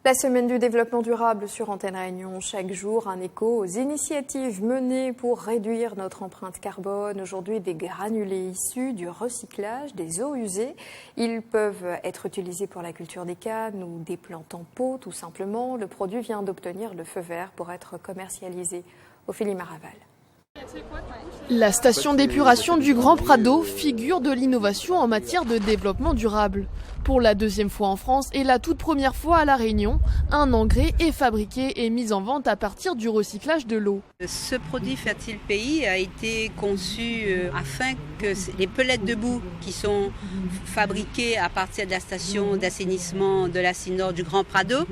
La semaine du développement durable sur Antenne Réunion, chaque jour un écho aux initiatives menées pour réduire notre empreinte carbone. Aujourd'hui, des granulés issus du recyclage des eaux usées. Ils peuvent être utilisés pour la culture des cannes ou des plantes en pot, tout simplement. Le produit vient d'obtenir le feu vert pour être commercialisé. Ophélie Maraval. La station d'épuration du Grand Prado figure de l'innovation en matière de développement durable. Pour la deuxième fois en France et la toute première fois à La Réunion, un engrais est fabriqué et mis en vente à partir du recyclage de l'eau. Ce produit Fertile Pays a été conçu afin que les pelettes de boue qui sont fabriquées à partir de la station d'assainissement de la Cynor du Grand Prado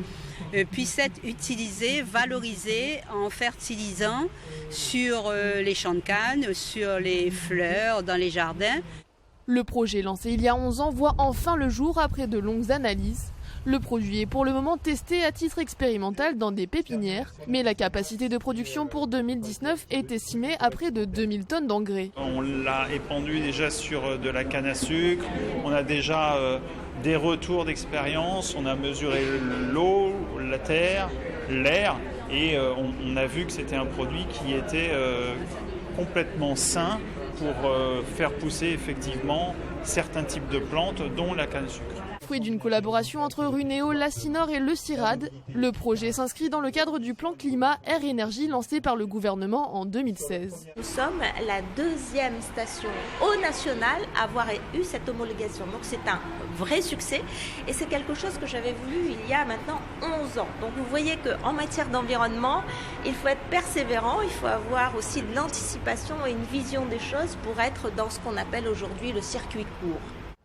puissent être utilisées, valorisées en fertilisant sur les champs de canne, sur les fleurs, dans les jardins. Le projet lancé il y a 11 ans voit enfin le jour après de longues analyses. Le produit est pour le moment testé à titre expérimental dans des pépinières, mais la capacité de production pour 2019 est estimée à près de 2000 tonnes d'engrais. On l'a épandu déjà sur de la canne à sucre, on a déjà des retours d'expérience, on a mesuré l'eau, la terre, l'air et on a vu que c'était un produit qui était complètement sain pour faire pousser effectivement certains types de plantes, dont la canne à sucre. Fruit d'une collaboration entre Runeo, la Cynor et le CIRAD, le projet s'inscrit dans le cadre du plan climat air énergie lancé par le gouvernement en 2016. Nous sommes la deuxième station au national à avoir eu cette homologation. Donc c'est un vrai succès et c'est quelque chose que j'avais voulu il y a maintenant 11 ans. Donc vous voyez qu'en matière d'environnement, il faut être persévérant, il faut avoir aussi de l'anticipation et une vision des choses pour être dans ce qu'on appelle aujourd'hui le circuit court.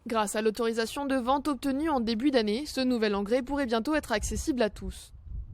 Grâce à l'autorisation de vente obtenue en début d'année, ce nouvel engrais pourrait bientôt être accessible à tous.